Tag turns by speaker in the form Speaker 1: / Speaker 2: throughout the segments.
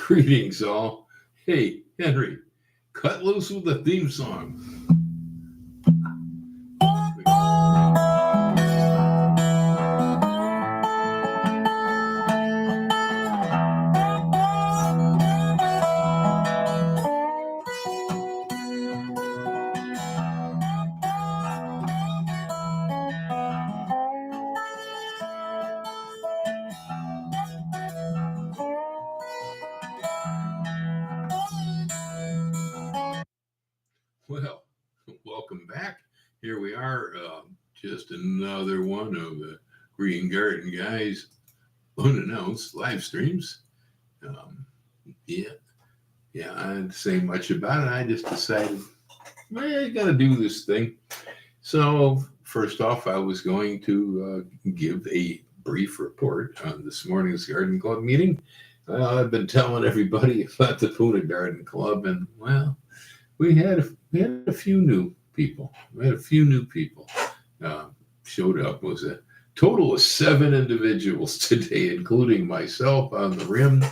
Speaker 1: Greetings, all. Hey, Henry, cut loose with the theme song. Well, welcome back. Here we are, just another one of the Green Garden Guys unannounced live streams. Um, yeah, yeah, I didn't say much about it. I just decided, I got to do this thing. So, first off, I was going to give a brief report on this morning's Garden Club meeting. I've been telling everybody about the Puna Garden Club, and well, we had a few new people. We had a few new people uh, showed up. It was a total of 7 individuals today, including myself on the rim.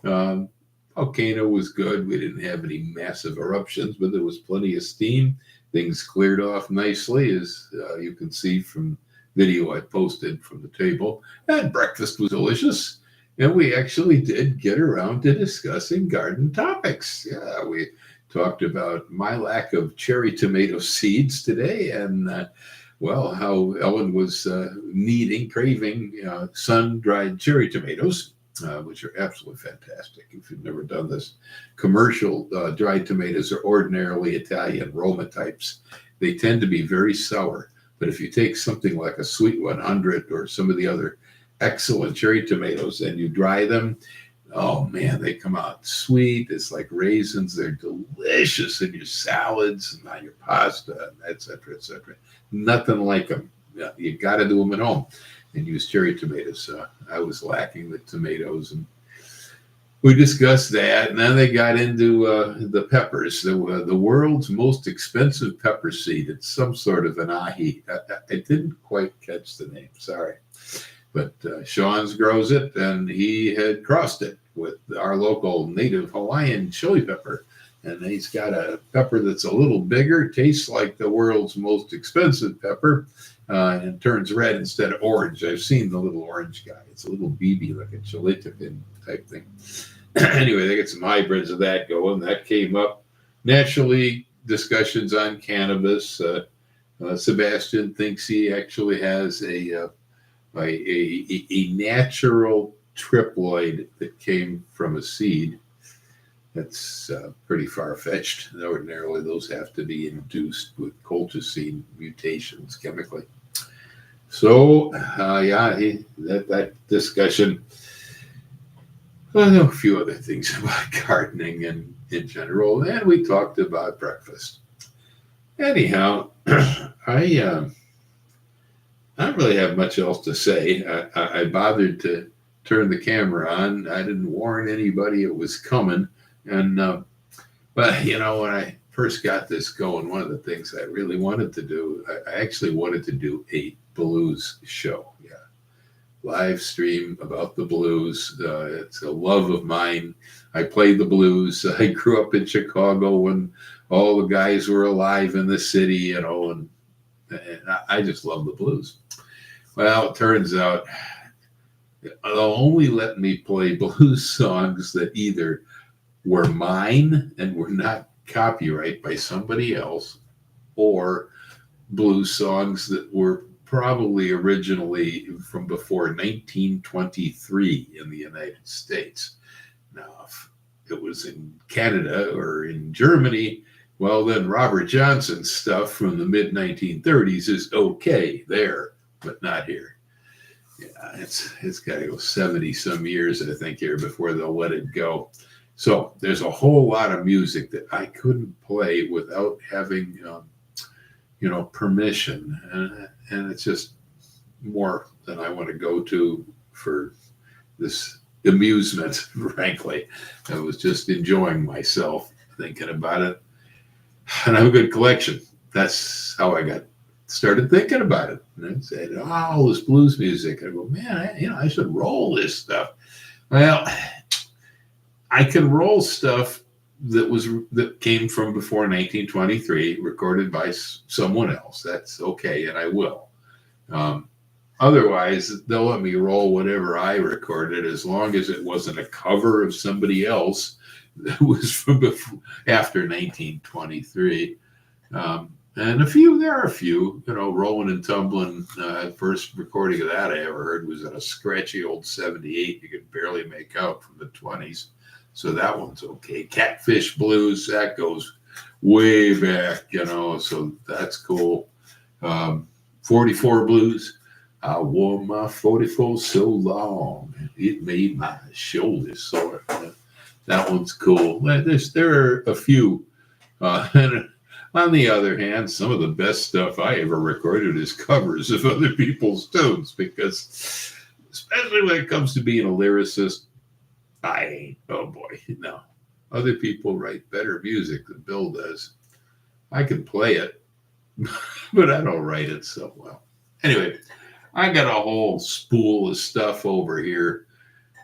Speaker 1: Um, Volcano was good. We didn't have any massive eruptions, but there was plenty of steam. Things cleared off nicely, as you can see from video I posted from the table. And breakfast was delicious. And we actually did get around to discussing garden topics. Yeah, we talked about my lack of cherry tomato seeds today, and well, how Ellen was craving sun-dried cherry tomatoes, which are absolutely fantastic. If you've never done this, commercial dried tomatoes are ordinarily Italian Roma types. They tend to be very sour, but if you take something like a Sweet 100 or some of the other excellent cherry tomatoes and you dry them, oh man, they come out sweet. It's like raisins. They're delicious in your salads and on your pasta, et cetera, et cetera. Nothing like them. Yeah, you got to do them at home and use cherry tomatoes. I was lacking the tomatoes, and we discussed that. And then they got into the peppers. The world's most expensive pepper seed. It's some sort of an ahi. I didn't quite catch the name. Sorry. But Sean's grows it, and he had crossed it with our local native Hawaiian chili pepper. And he's got a pepper that's a little bigger, tastes like the world's most expensive pepper, and turns red instead of orange. I've seen the little orange guy. It's a little BB, like a chilitepin type thing. Anyway, they get some hybrids of that going. That came up. Naturally, discussions on cannabis. Sebastian thinks he actually has a natural triploid that came from a seed. That's pretty far-fetched. Ordinarily, those have to be induced with colchicine mutations chemically. So, that discussion. I know a few other things about gardening and in general, and we talked about breakfast. Anyhow, I don't really have much else to say. I bothered to turn the camera on. I didn't warn anybody it was coming. And but when I first got this going, one of the things I really wanted to do, I actually wanted to do a blues show. Yeah, live stream about the blues. It's a love of mine. I played the blues. I grew up in Chicago when all the guys were alive in the city, and I just love the blues. Well, it turns out they'll only let me play blues songs that either were mine and were not copyright by somebody else, or blues songs that were probably originally from before 1923 in the United States. Now, if it was in Canada or in Germany, well, then Robert Johnson's stuff from the mid-1930s is okay there, but not here. Yeah, it's got to go 70 some years, I think, here before they'll let it go. So there's a whole lot of music that I couldn't play without having, permission, and it's just more than I want to go to for this amusement. Frankly, I was just enjoying myself thinking about it, and I have a good collection. That's how I got started thinking about it. And I said, all this blues music. I go, man, I should roll this stuff. Well, I can roll stuff that came from before 1923, recorded by someone else. That's okay, and I will. Um, Otherwise, they'll let me roll whatever I recorded, as long as it wasn't a cover of somebody else that was from before, after 1923. And there are a few, Rolling and Tumbling. First recording of that I ever heard was in a scratchy old 78 you could barely make out, from the 20s. So that one's okay. Catfish Blues, that goes way back, so that's cool. 44 Blues. I wore my 44 so long, it made my shoulders sore. That one's cool. There are a few. And on the other hand, some of the best stuff I ever recorded is covers of other people's tunes, because especially when it comes to being a lyricist, I ain't. Oh boy, no. Other people write better music than Bill does. I can play it, but I don't write it so well. Anyway, I got a whole spool of stuff over here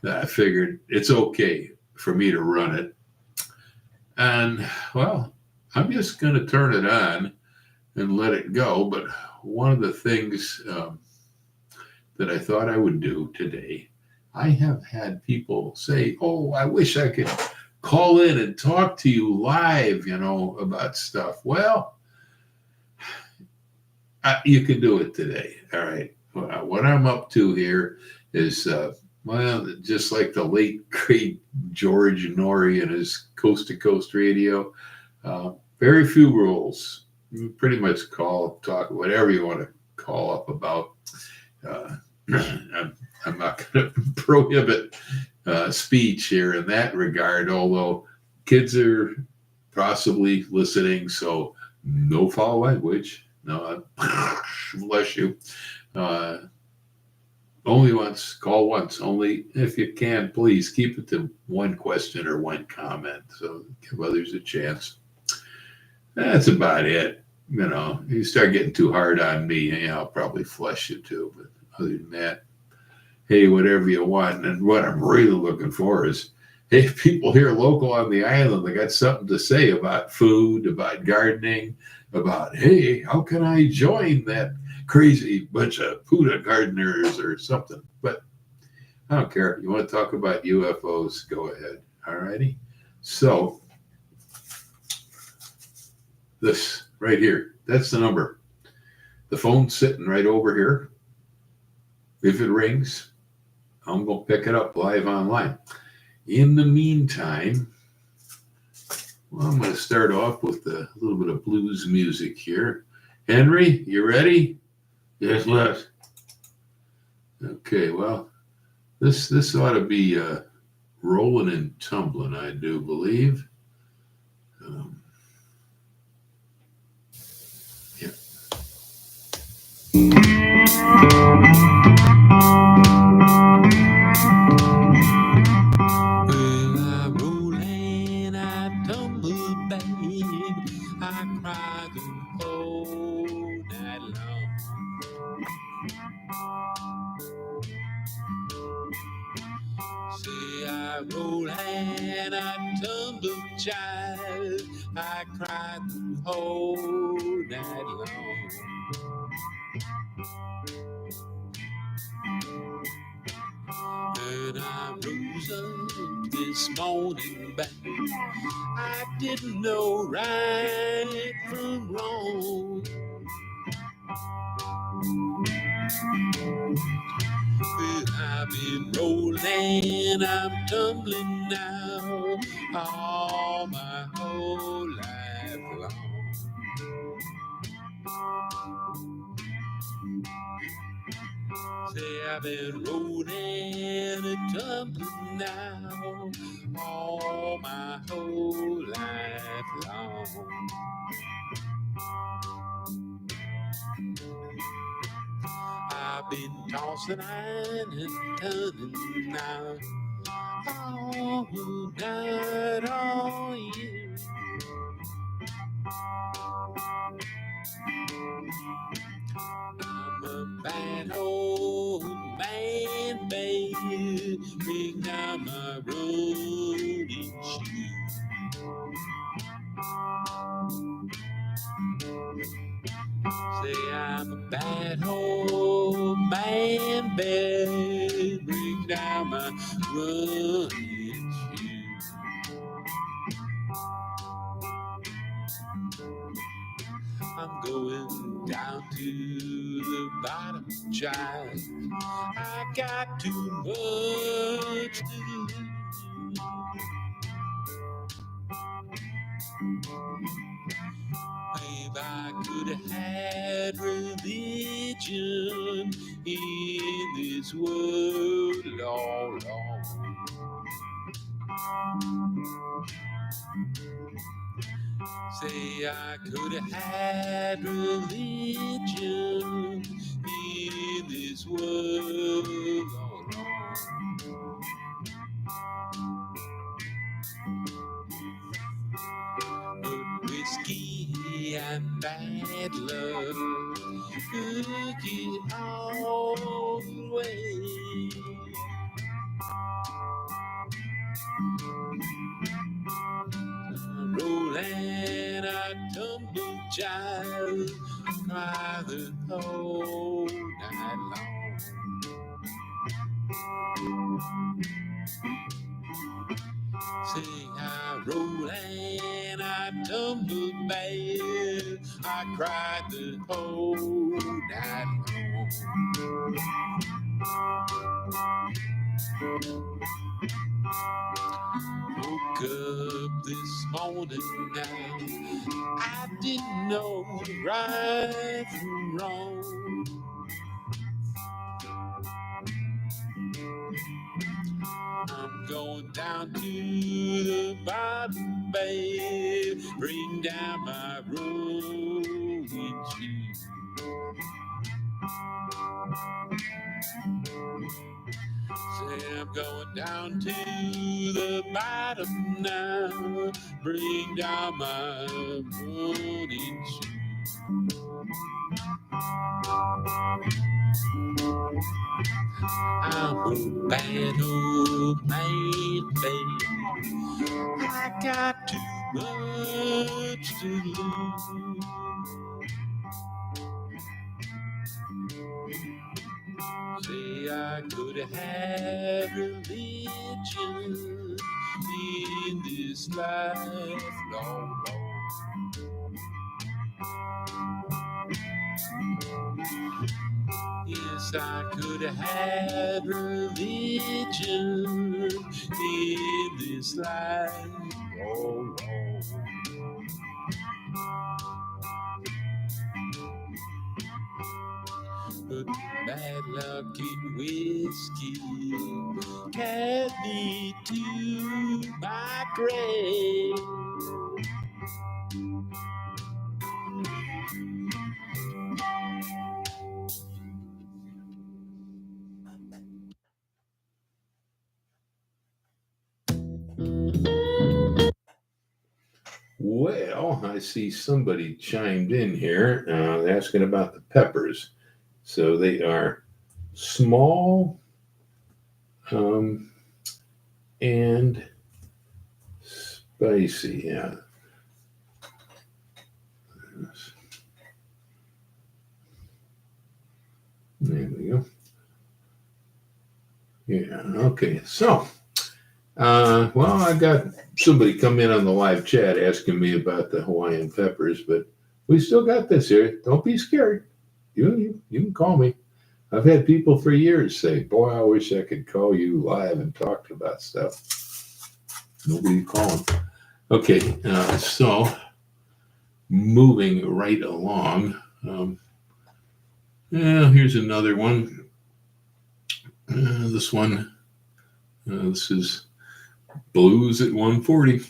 Speaker 1: that I figured it's okay for me to run it. And, well, I'm just going to turn it on and let it go. But one of the things that I thought I would do today, I have had people say, oh, I wish I could call in and talk to you live, about stuff. Well, you can do it today. All right. What I'm up to here is, just like the late, great George Norrie and his Coast to Coast Radio, very few rules. You pretty much talk, whatever you want to call up about. I'm not going to prohibit speech here in that regard, although kids are possibly listening, so no foul language. No, bless you. Only once, call once. Only if you can, please keep it to one question or one comment, so give others a chance. That's about it. You start getting too hard on me, I'll probably flush you too. But other than that, hey, whatever you want. And what I'm really looking for is, hey, people here local on the island, they got something to say about food, about gardening, about, hey, how can I join that crazy bunch of Puna gardeners or something? But I don't care. You want to talk about UFOs, go ahead. All righty. So this right here, that's the number. The phone's sitting right over here. If it rings, I'm going to pick it up live online. In the meantime, well, I'm going to start off with a little bit of blues music here. Henry, you ready? Yes, Les. Okay, well, this ought to be Rolling and Tumbling, I do believe. Yeah. I roll and I tumble, child. I cried the whole night long. And I rose up this morning back. I didn't know right from wrong. But I've been rolling, I'm tumbling now, all my whole life long. Say I've been rolling and tumbling now, all my whole life long. I've been tossing and turning now, all night, all year. I'm a bad old man, baby, bring down my rolling Say I'm a bad old man, bed bring down my running shoes. I'm going down to the bottom, child. I got too much to lose. If I could have had religion in this world, Lord, Lord. Say I could have had religion in this world, Lord, Lord. But whiskey and bad luck took it all away. Roll and I tumble, child, cry the whole night long. Say I roll and I tumble bad, I cried the whole night long. Woke up this morning now, I didn't know right from wrong. I'm going down to the bottom, babe, bring down my rolling shoes. Say I'm going down to the bottom now, bring down my rolling shoes. I'm a bad old man, babe. I got too much to lose. Say I could have had religion in this life, Lord, Lord. Yes, I could have had religion in this life, oh Lord. But bad luck in whiskey carried me to my grave. Well, I see somebody chimed in here asking about the peppers. So they are small and spicy. Yeah. There we go. Yeah. Okay. So, well, I got somebody come in on the live chat asking me about the Hawaiian peppers, but we still got this here. Don't be scared. You can call me. I've had people for years say, "Boy, I wish I could call you live and talk about stuff." Nobody calling. Okay. So moving right along. Here's another one. This one. This is Blues at 140.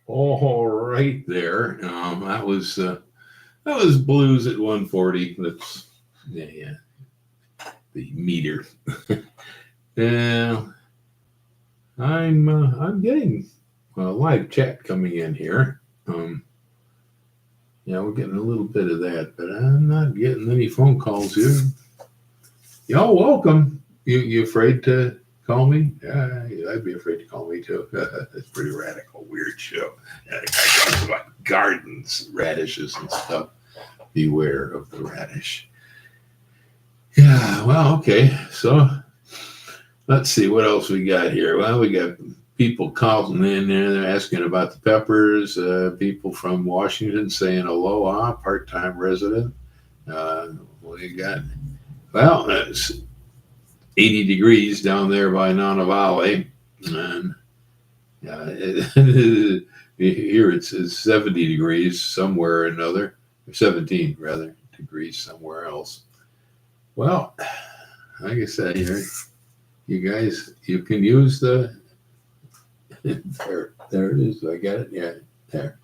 Speaker 1: All right there. That was blues at 140. That's yeah, the meter. Now I'm getting a live chat coming in here. Yeah, we're getting a little bit of that, but I'm not getting any phone calls here. Y'all welcome. You afraid to call me? I'd be afraid to call me too. It's pretty radical, weird show. And a guy talks about gardens, radishes and stuff. Beware of the radish. Yeah, well, okay. So let's see what else we got here. Well, we got people calling in there. They're asking about the peppers. People from Washington saying aloha, part-time resident. We got, well, it's 80 degrees down there by Nana Valley. And here it's 70 degrees somewhere or another. 17 rather degrees somewhere else. Well, like I said, you guys, you can use the there it is. I got it. Yeah, there.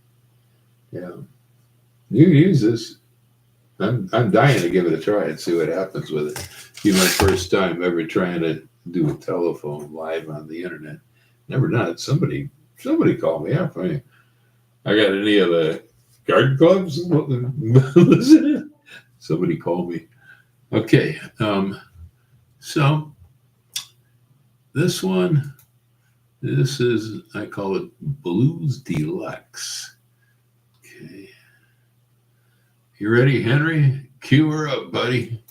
Speaker 1: Yeah, you can use this. I'm dying to give it a try and see what happens with it. Be my first time ever trying to do a telephone live on the internet. Never done it. Somebody called me up. I got any of the garden clubs listening? Somebody called me. Okay, so this one, this is, I call it Blues Deluxe. Okay, you ready, Henry? Cue her up, buddy.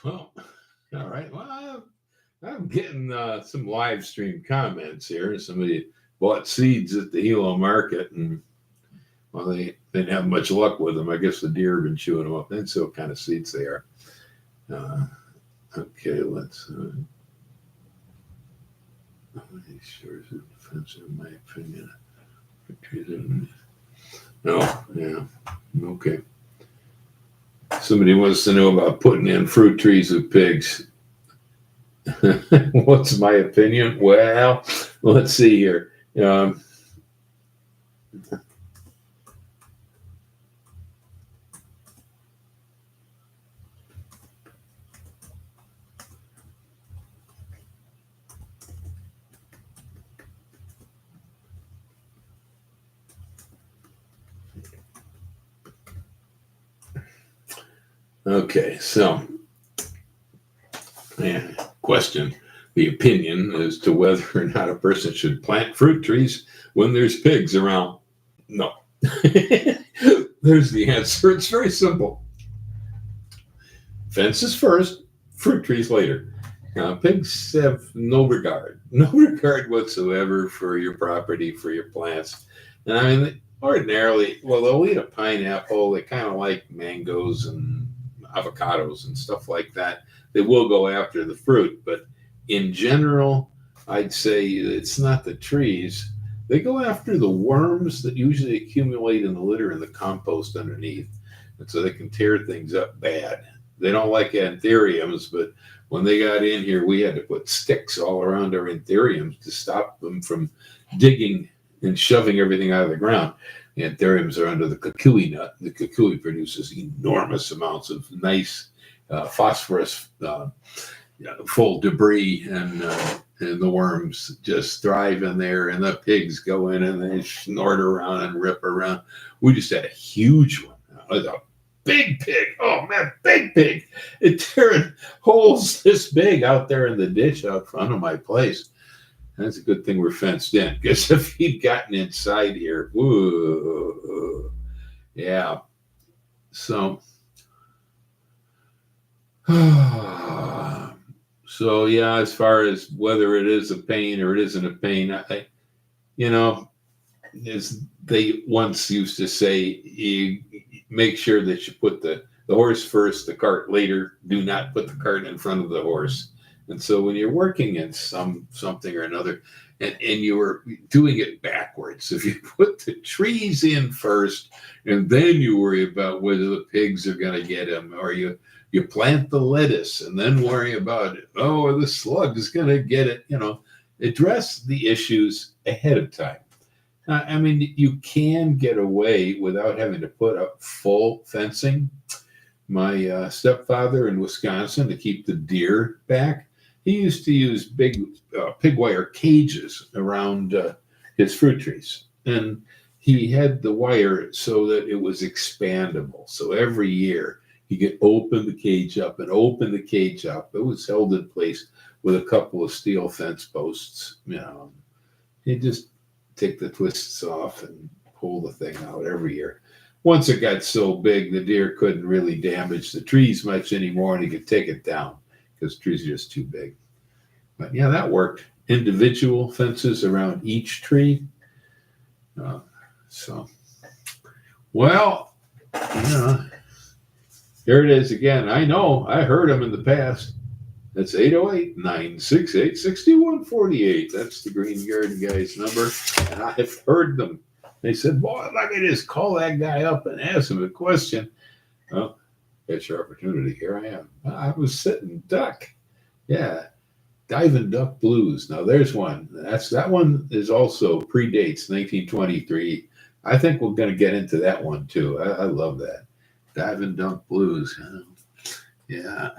Speaker 1: Well, all right. Well, I'm getting some live stream comments here. Somebody bought seeds at the Hilo market, and well, they didn't have much luck with them. I guess the deer have been chewing them up. That's what kind of seeds they are. Okay, let's. Sure is offensive, in my opinion. No, yeah, okay. Somebody wants to know about putting in fruit trees with pigs. What's my opinion? Well, let's see here. Okay, so question the opinion as to whether or not a person should plant fruit trees when there's pigs around. No. There's the answer. It's very simple. Fences first, fruit trees later. Now, pigs have no regard whatsoever for your property, for your plants. And I mean, ordinarily, well, they'll eat a pineapple. They kind of like mangoes and avocados and stuff like that. They will go after the fruit, but in general, I'd say it's not the trees. They go after the worms that usually accumulate in the litter and the compost underneath. And so they can tear things up bad. They don't like anthuriums, but when they got in here, we had to put sticks all around our anthuriums to stop them from digging and shoving everything out of the ground. The anthuriums are under the kukui nut. The kukui produces enormous amounts of nice phosphorus, full debris, and the worms just thrive in there, and the pigs go in and they snort around and rip around. We just had a huge one. It was a big pig. Oh man, big pig. It tearing holes this big out there in the ditch out front of my place. That's a good thing we're fenced in, because if he'd gotten inside here, ooh, yeah. So, so yeah, as far as whether it is a pain or it isn't a pain, as they once used to say, you make sure that you put the horse first, the cart later. Do not put the cart in front of the horse. And so when you're working in something or another, and you were doing it backwards, if you put the trees in first, and then you worry about whether the pigs are going to get them, or you plant the lettuce and then worry about it, or the slug is going to get it, address the issues ahead of time. I mean, you can get away without having to put up full fencing. My stepfather in Wisconsin, to keep the deer back, he used to use big pig wire cages around his fruit trees. And he had the wire so that it was expandable. So every year he could open the cage up and open the cage up. It was held in place with a couple of steel fence posts. He'd just take the twists off and pull the thing out every year. Once it got so big, the deer couldn't really damage the trees much anymore, and he could take it down because trees are just too big. But yeah, that worked. Individual fences around each tree. Well, here it is again. I know, I heard them in the past. That's 808-968-6148. That's the Green Garden Guy's number. And I've heard them. They said, boy, if I could just call that guy up and ask him a question. Well, that's your opportunity. Here I am. I was sitting duck. Yeah. Diving Duck Blues. Now there's one. That one is also predates 1923. I think we're going to get into that one too. I love that. Diving Duck Blues. Yeah.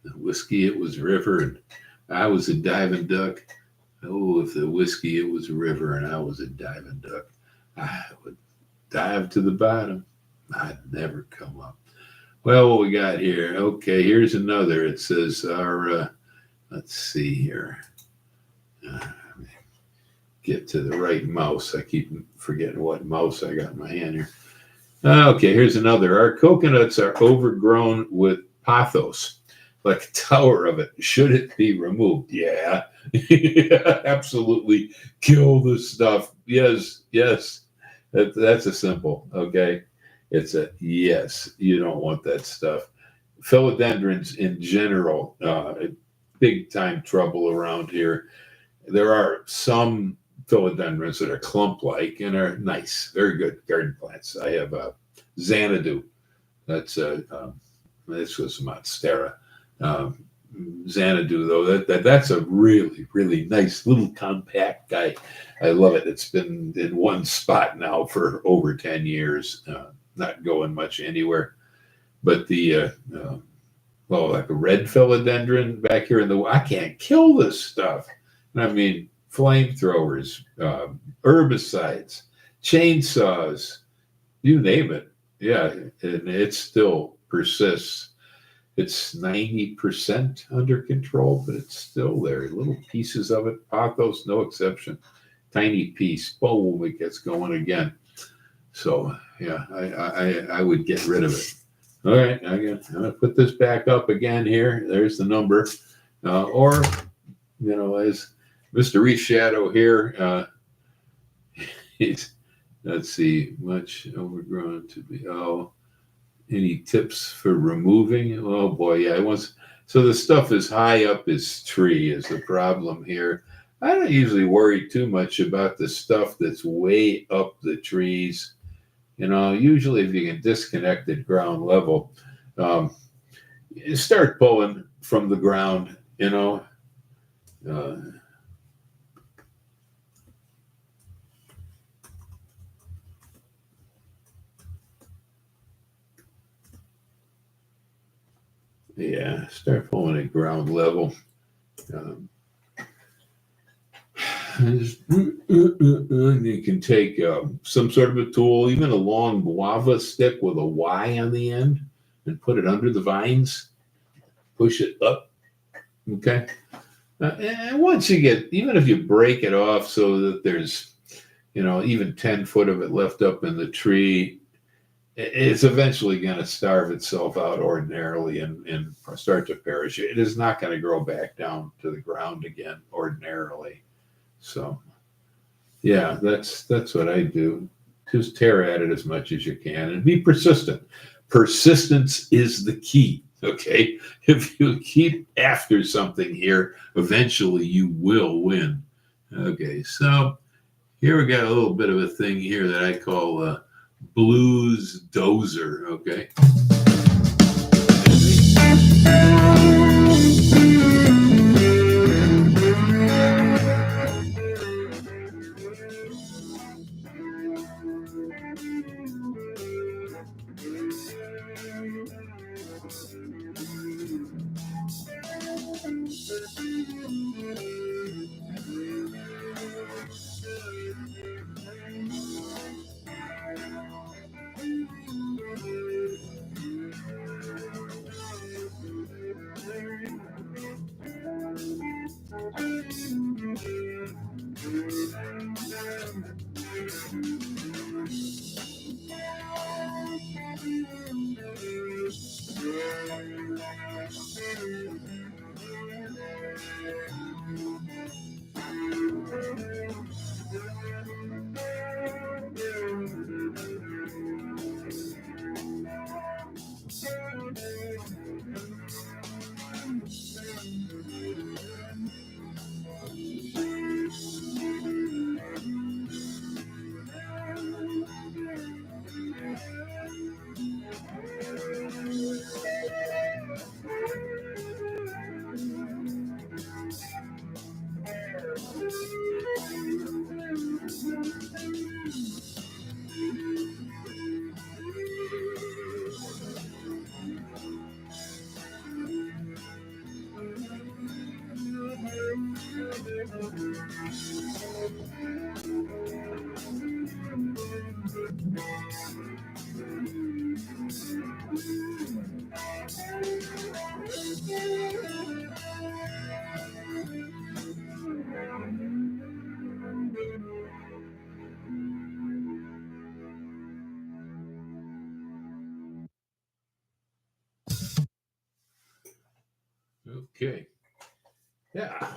Speaker 1: The whiskey, it was river, and I was a diving duck. Oh, if the whiskey, it was river, and I was a diving duck, I would dive to the bottom. I'd never come up. Well, what we got here? Okay, here's another. It says let's see here. Get to the right mouse. I keep forgetting what mouse I got in my hand here. Okay, here's another. Our coconuts are overgrown with pothos. like a tower of it. Should it be removed? Yeah. Yeah, absolutely. Kill the stuff. Yes, yes. That's a simple, okay? It's a yes. You don't want that stuff. Philodendrons in general, big time trouble around here. There are some philodendrons that are clump like and are nice, very good garden plants. I have a Xanadu. That's this was monstera. Um, Xanadu though, that's a really nice little compact guy. I love it. It's been in one spot now for over 10 years, not going much anywhere. But the well, like a red philodendron back here in the, I can't kill this stuff. I mean, flamethrowers, herbicides, chainsaws, you name it. Yeah, and it still persists. It's 90% under control, but it's still there. Little pieces of it, pothos, no exception. Tiny piece, boom, it gets going again. So yeah, I would get rid of it. All right, I'm gonna put this back up again here. There's the number, or as Mr. Reshadow here, he's, let's see, much overgrown to be. Oh, any tips for removing? Oh boy, yeah, it was. So the stuff is high up his tree is the problem here. I don't usually worry too much about the stuff that's way up the trees. Usually if you can disconnect at ground level, um, you start pulling from the ground. Uh, yeah, start pulling at ground level. Um, you can take some sort of a tool, even a long guava stick with a Y on the end, and put it under the vines. Push it up. Okay. And once you get, even if you break it off so that there's, even 10 foot of it left up in the tree, it's eventually going to starve itself out ordinarily and start to perish. It is not going to grow back down to the ground again ordinarily. So, yeah, that's what I do. Just tear at it as much as you can and be persistent. Persistence is the key. Okay, if you keep after something here, eventually you will win. Okay, so here we got a little bit of a thing here that I call blues dozer. Okay.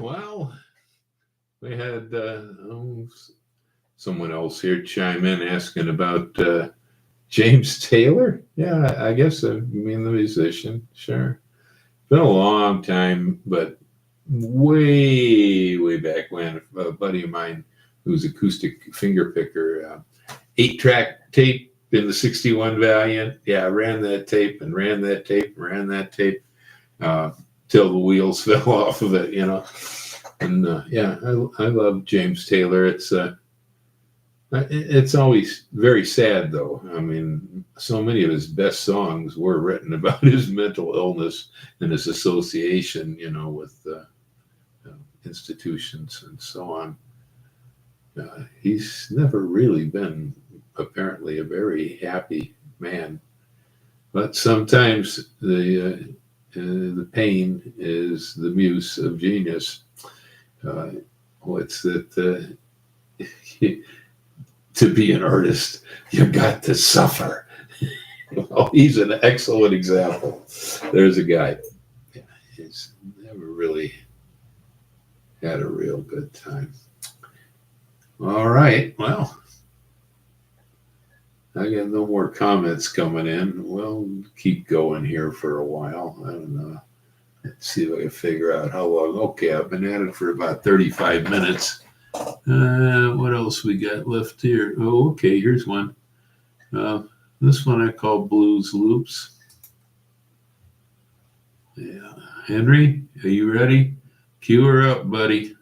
Speaker 1: Well, we had someone else here chime in asking about James Taylor. Yeah, I guess I mean the musician. Sure. Been a long time, but way back when, a buddy of mine who's acoustic finger picker, 8-track tape in the 61 Valiant. Yeah, I ran that tape and ran that tape and ran that tape till the wheels fell off of it, you know. And yeah, I love James Taylor. It's always very sad, though. I mean, so many of his best songs were written about his mental illness and his association, you know, with institutions and so on. He's never really been apparently a very happy man, but sometimes the pain is the muse of genius. What's that? To be an artist, you got to suffer. Well, he's an excellent example. There's a guy. Yeah, he's never really had a real good time. All right. Well, I got no more comments coming in. We'll keep going here for a while. I don't know. Let's see if I can figure out how long. Okay, I've been at it for about 35 minutes. What else we got left here? Oh, okay, here's one. This one I call Blues Loops. Yeah. Henry, are you ready? Cue her up, buddy.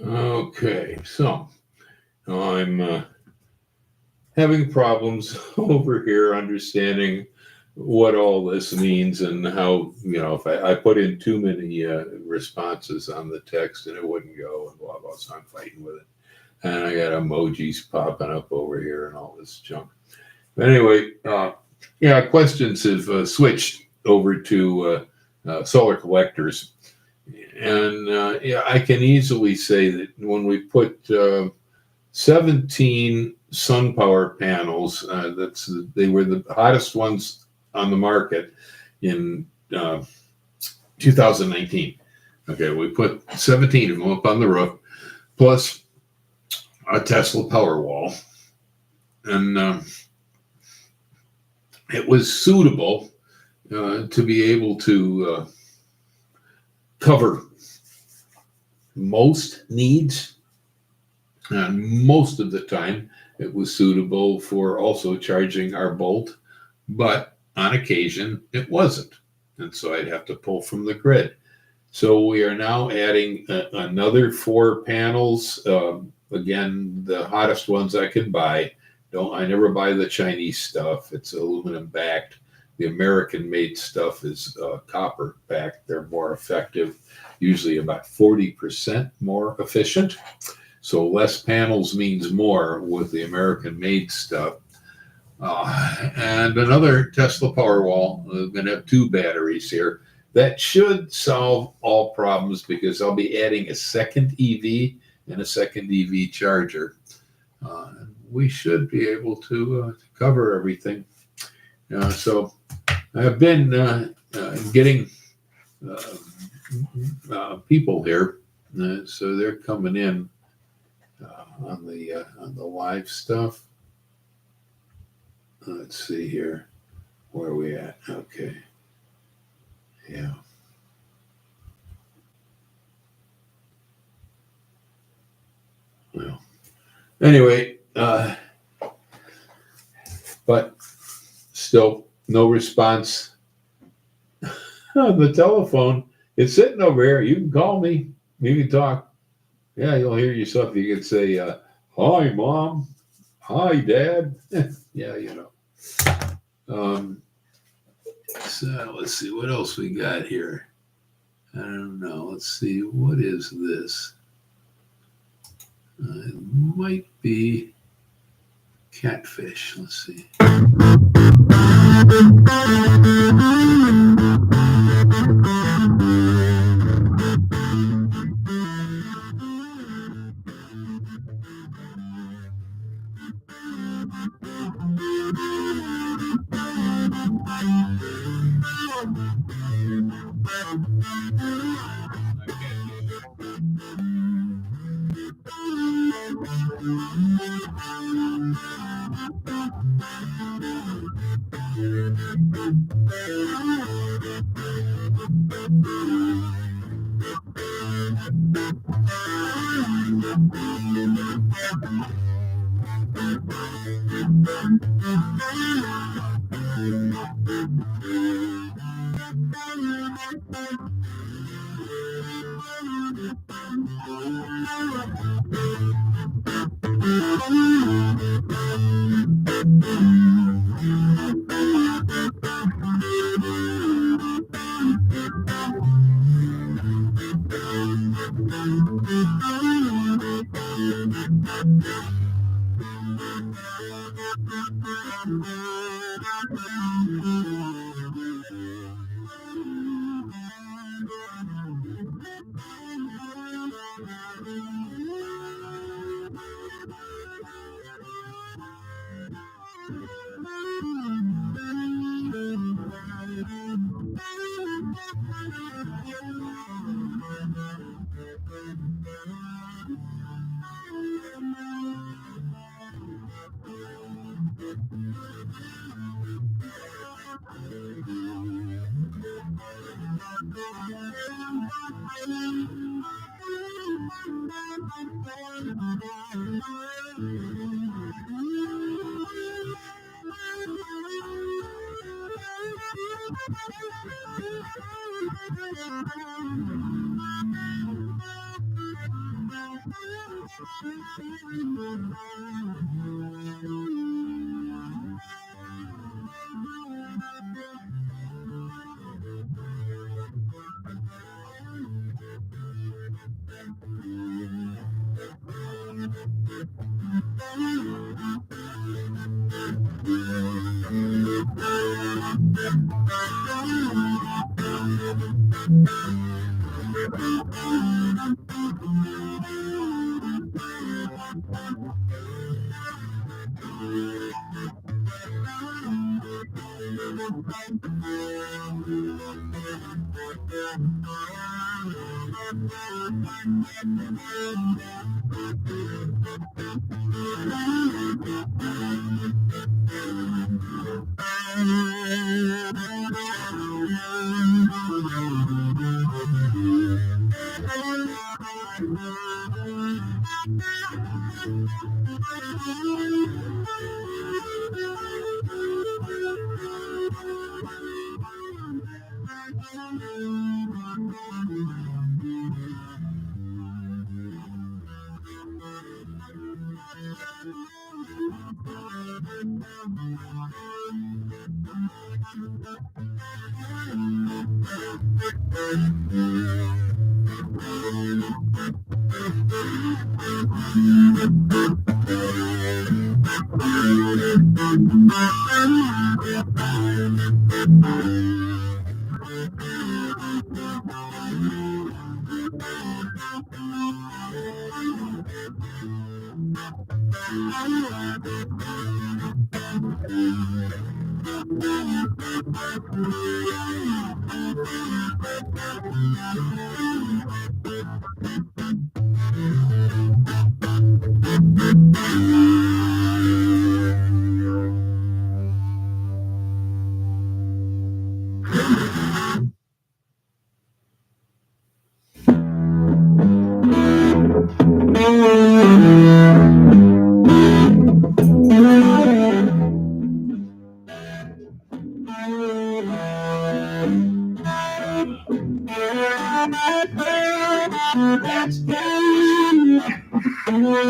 Speaker 1: Okay, so I'm having problems over here understanding what all this means and how, if I put in too many responses on the text and it wouldn't go and blah, blah, so I'm fighting with it. And I got emojis popping up over here and all this junk. But anyway, questions have switched over to solar collectors. And I can easily say that when we put 17 sun power panels, they were the hottest ones on the market in 2019. Okay, we put 17 of them up on the roof, plus a Tesla Powerwall. And it was suitable to be able to cover most needs, and most of the time it was suitable for also charging our Bolt, but on occasion it wasn't, and so I'd have to pull from the grid. So we are now adding another 4 panels. Again, the hottest ones I could buy. I never buy the Chinese stuff. It's aluminum backed. The American made stuff is copper backed. They're more effective, usually about 40% more efficient. So less panels means more with the American made stuff. And another Tesla Powerwall. We're going to have 2 batteries here. That should solve all problems because I'll be adding a second EV and a second EV charger. We should be able to cover everything. So I've been getting people here, so they're coming in on the live stuff. Let's see here, where are we at? Okay, yeah. Well, anyway, but still no response on the telephone. It's sitting over here. You can call me. You can talk. Yeah, you'll hear yourself. You can say, hi, Mom. Hi, Dad. Yeah, So let's see what else we got here. I don't know. Let's see. What is this? It might be catfish. Let's see. Wish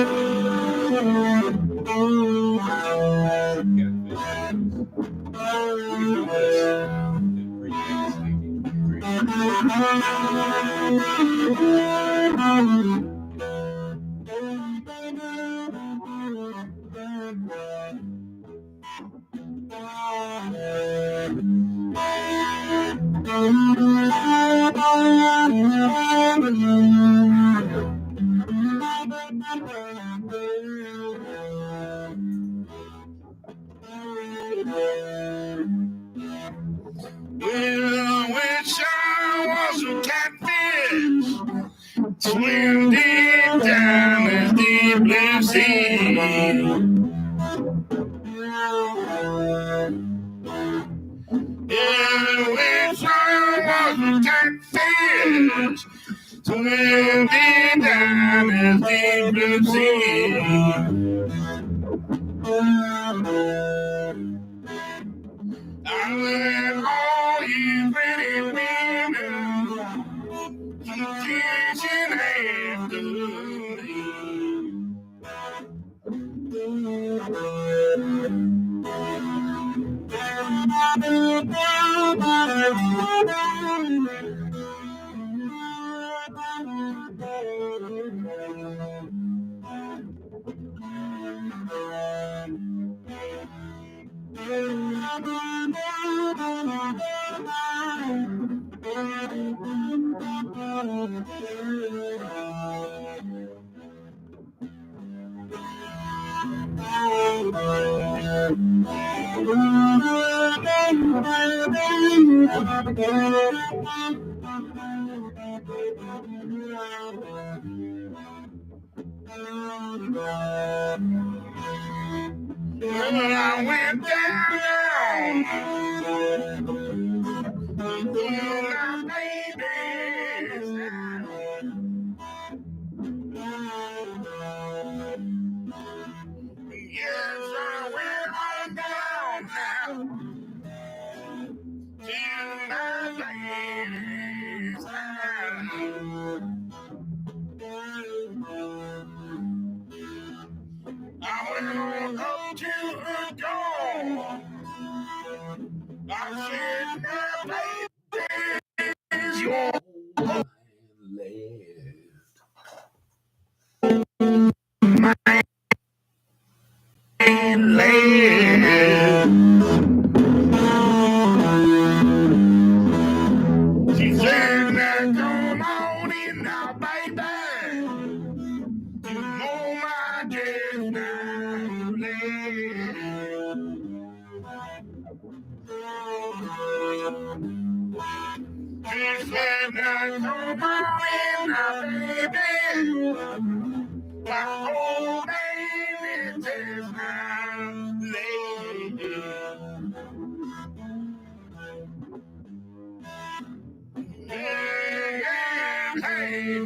Speaker 1: I was a catfish, swim deep down the deep blue sea. Yeah, wish I was a catfish, swim deep down the deep blue sea. I let all you pretty women chasing after me. When I went down to my baby's house, yes, I went on down now to my baby's house. I went on up to her door. I said, my baby's your left. She said, now come on in now, baby. You know my dress now, lady. She said, now come on in now, baby. My old baby dress now, lady. Hey, hey,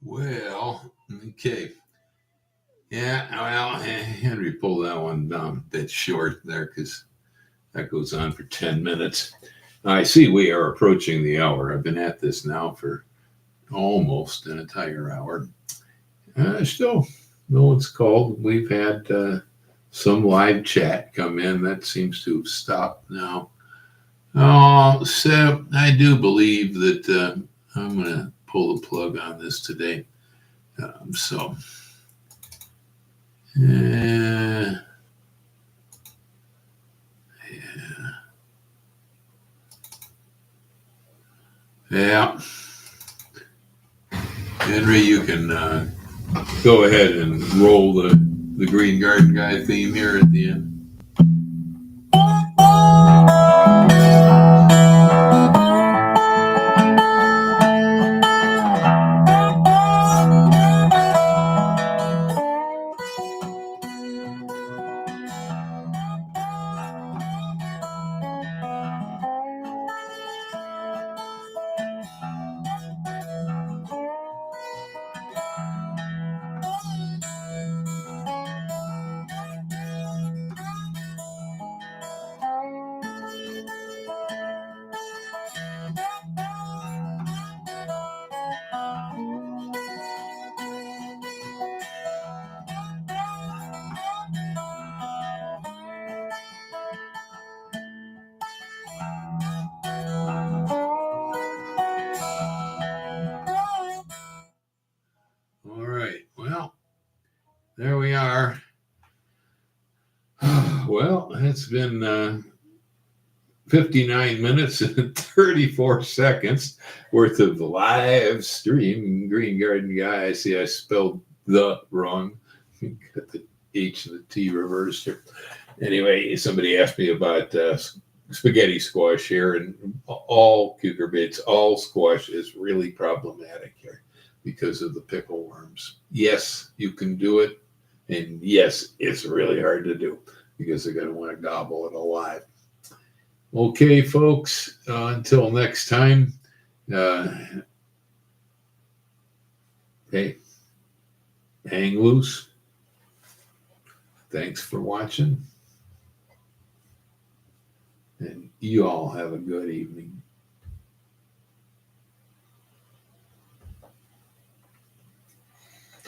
Speaker 1: Well, okay. Yeah, well, Henry pulled that one down a bit short there because that goes on for 10 minutes. I see we are approaching the hour. I've been at this now for almost an entire hour. Still, no one's called. We've had some live chat come in. That seems to have stopped now. So I do believe that I'm going to pull the plug on this today. Yeah. Henry, you can go ahead and roll the Green Garden Guy theme here at the end. All right. Well, there we are. Well, it's been 59 minutes and 34 seconds worth of live stream. Green Garden Guy. I see I spelled the wrong. Got the H and the T reversed here. Anyway, somebody asked me about spaghetti squash here, and all cucurbits, all squash is really problematic here because of the pickle worms. Yes, you can do it. And yes, it's really hard to do because they're going to want to gobble it alive. Okay, folks, until next time, hey, hang loose. Thanks for watching. And you all have a good evening.